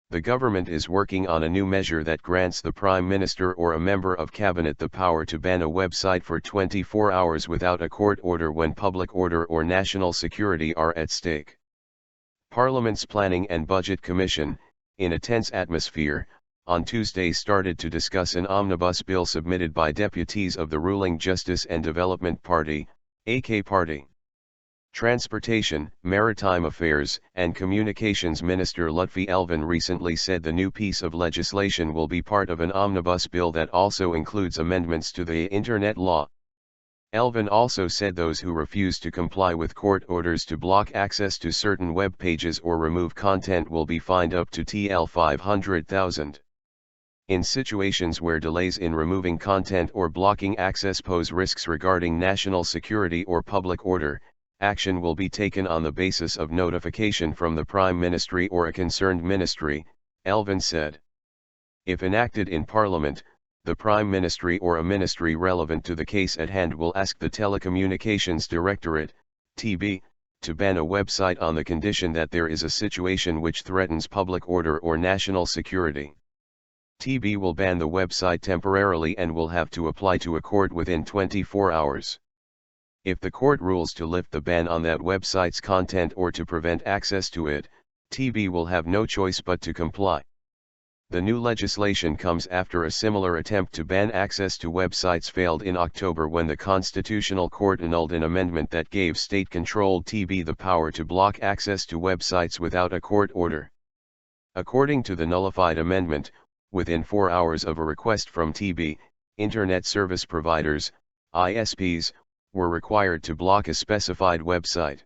The government is working on a new measure that grants the Prime Minister or a member of Cabinet the power to ban a website for 24 hours without a court order when public order or national security are at stake. Parliament's Planning and Budget Commission, in a tense atmosphere, on Tuesday started to discuss an omnibus bill submitted by deputies of the ruling Justice and Development Party, AK Party. Transportation, Maritime Affairs, and Communications Minister Lütfi Elvan recently said the new piece of legislation will be part of an omnibus bill that also includes amendments to the Internet law. Elvan also said those who refuse to comply with court orders to block access to certain web pages or remove content will be fined up to TL 500,000. In situations where delays in removing content or blocking access pose risks regarding national security or public order, action will be taken on the basis of notification from the Prime Ministry or a concerned ministry, Elvan said. If enacted in Parliament, the Prime Ministry or a ministry relevant to the case at hand will ask the Telecommunications Directorate, TB, to ban a website on the condition that there is a situation which threatens public order or national security. TB will ban the website temporarily and will have to apply to a court within 24 hours. If the court rules to lift the ban on that website's content or to prevent access to it, TB will have no choice but to comply. The new legislation comes after a similar attempt to ban access to websites failed in October when the Constitutional Court annulled an amendment that gave state-controlled TB the power to block access to websites without a court order. According to the nullified amendment, within 4 hours of a request from TB, Internet service providers, ISPs, were required to block a specified website.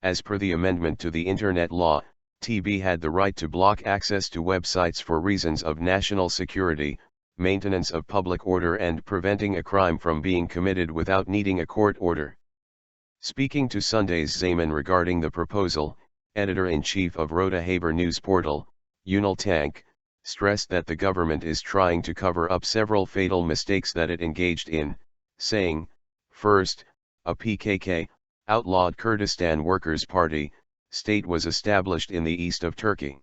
As per the amendment to the Internet law, TB had the right to block access to websites for reasons of national security, maintenance of public order and preventing a crime from being committed without needing a court order. Speaking to Sunday's Zaman regarding the proposal, editor-in-chief of Rota Haber news portal, Unal Tank, stressed that the government is trying to cover up several fatal mistakes that it engaged in, saying, first, a PKK, outlawed Kurdistan Workers' Party, state was established in the east of Turkey.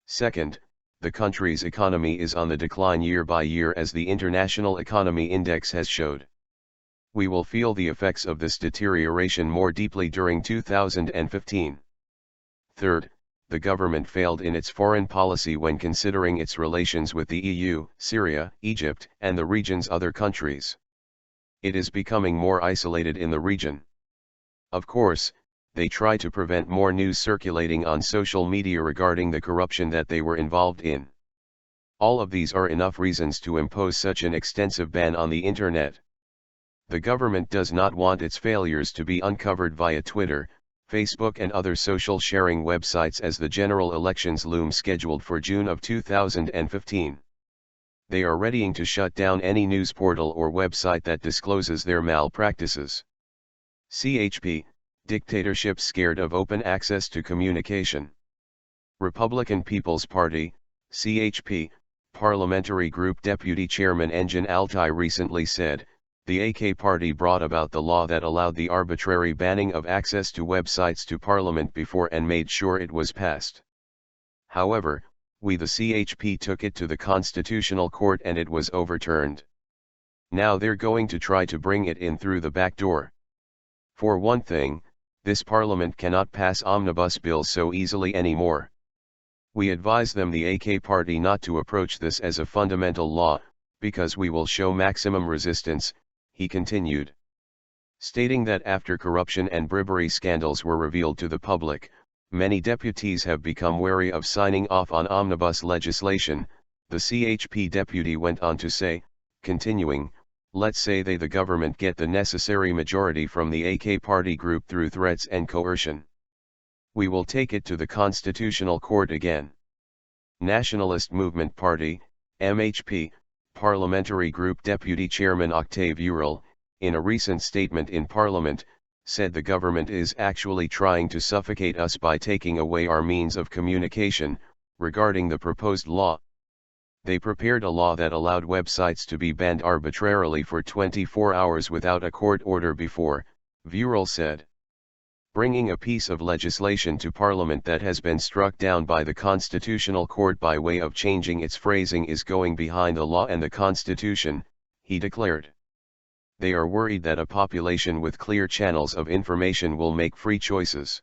Second, the country's economy is on the decline year by year as the International Economy Index has showed. We will feel the effects of this deterioration more deeply during 2015. Third, the government failed in its foreign policy when considering its relations with the EU, Syria, Egypt, and the region's other countries. It is becoming more isolated in the region. Of course, they try to prevent more news circulating on social media regarding the corruption that they were involved in. All of these are enough reasons to impose such an extensive ban on the Internet. The government does not want its failures to be uncovered via Twitter, Facebook and other social sharing websites as the general elections loom scheduled for June of 2015. They are readying to shut down any news portal or website that discloses their malpractices. CHP, Dictatorships scared of open access to communication. Republican People's Party, CHP, Parliamentary Group Deputy Chairman Engin Altay recently said, the AK Party brought about the law that allowed the arbitrary banning of access to websites to Parliament before and made sure it was passed. However, we the CHP took it to the Constitutional Court and it was overturned. Now they're going to try to bring it in through the back door. For one thing, this Parliament cannot pass omnibus bills so easily anymore. We advise them the AK Party not to approach this as a fundamental law, because we will show maximum resistance, he continued. Stating that after corruption and bribery scandals were revealed to the public, many deputies have become wary of signing off on omnibus legislation, the CHP deputy went on to say, continuing, let's say the government get the necessary majority from the AK Party group through threats and coercion. We will take it to the Constitutional Court again. Nationalist Movement Party, MHP, Parliamentary Group Deputy Chairman Octave Ural, in a recent statement in Parliament, said the government is actually trying to suffocate us by taking away our means of communication, regarding the proposed law. They prepared a law that allowed websites to be banned arbitrarily for 24 hours without a court order before, Ural said. Bringing a piece of legislation to Parliament that has been struck down by the Constitutional Court by way of changing its phrasing is going behind the law and the Constitution, he declared. They are worried that a population with clear channels of information will make free choices.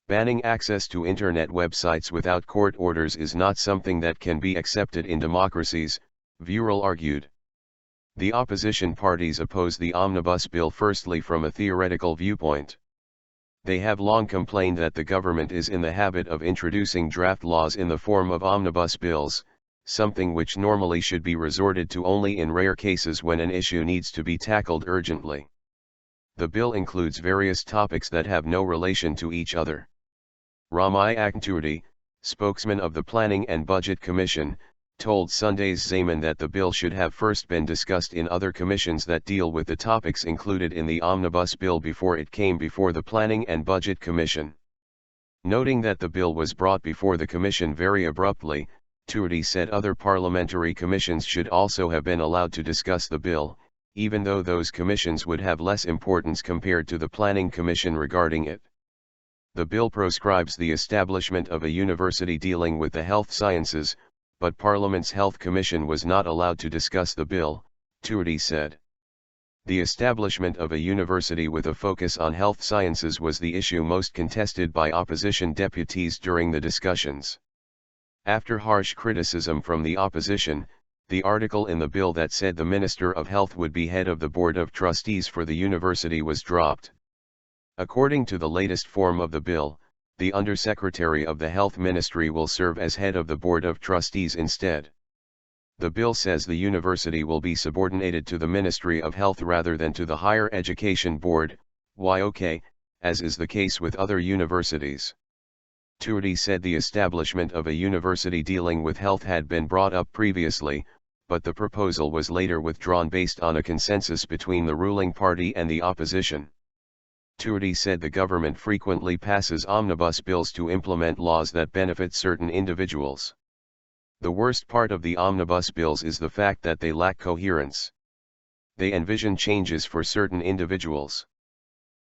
Banning access to internet websites without court orders is not something that can be accepted in democracies, Vural argued. The opposition parties oppose the omnibus bill firstly from a theoretical viewpoint. They have long complained that the government is in the habit of introducing draft laws in the form of omnibus bills, something which normally should be resorted to only in rare cases when an issue needs to be tackled urgently. The bill includes various topics that have no relation to each other. Ramai Akhturi, spokesman of the Planning and Budget Commission, told Sunday's Zaman that the bill should have first been discussed in other commissions that deal with the topics included in the omnibus bill before it came before the Planning and Budget Commission. Noting that the bill was brought before the commission very abruptly, Turdi said other parliamentary commissions should also have been allowed to discuss the bill, even though those commissions would have less importance compared to the Planning Commission regarding it. The bill proscribes the establishment of a university dealing with the health sciences, but Parliament's Health Commission was not allowed to discuss the bill, Turdi said. The establishment of a university with a focus on health sciences was the issue most contested by opposition deputies during the discussions. After harsh criticism from the opposition, the article in the bill that said the Minister of Health would be head of the Board of Trustees for the university was dropped. According to the latest form of the bill, the Undersecretary of the Health Ministry will serve as head of the Board of Trustees instead. The bill says the university will be subordinated to the Ministry of Health rather than to the Higher Education Board, YOK, as is the case with other universities. Turdi said the establishment of a university dealing with health had been brought up previously, but the proposal was later withdrawn based on a consensus between the ruling party and the opposition. Turdi said the government frequently passes omnibus bills to implement laws that benefit certain individuals. The worst part of the omnibus bills is the fact that they lack coherence. They envision changes for certain individuals.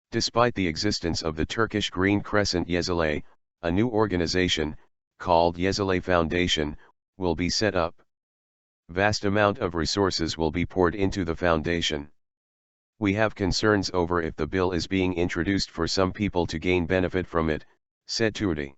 Despite the existence of the Turkish Green Crescent Yezilay, a new organization, called Yezilay Foundation, will be set up. Vast amount of resources will be poured into the foundation. We have concerns over if the bill is being introduced for some people to gain benefit from it, said Turdi.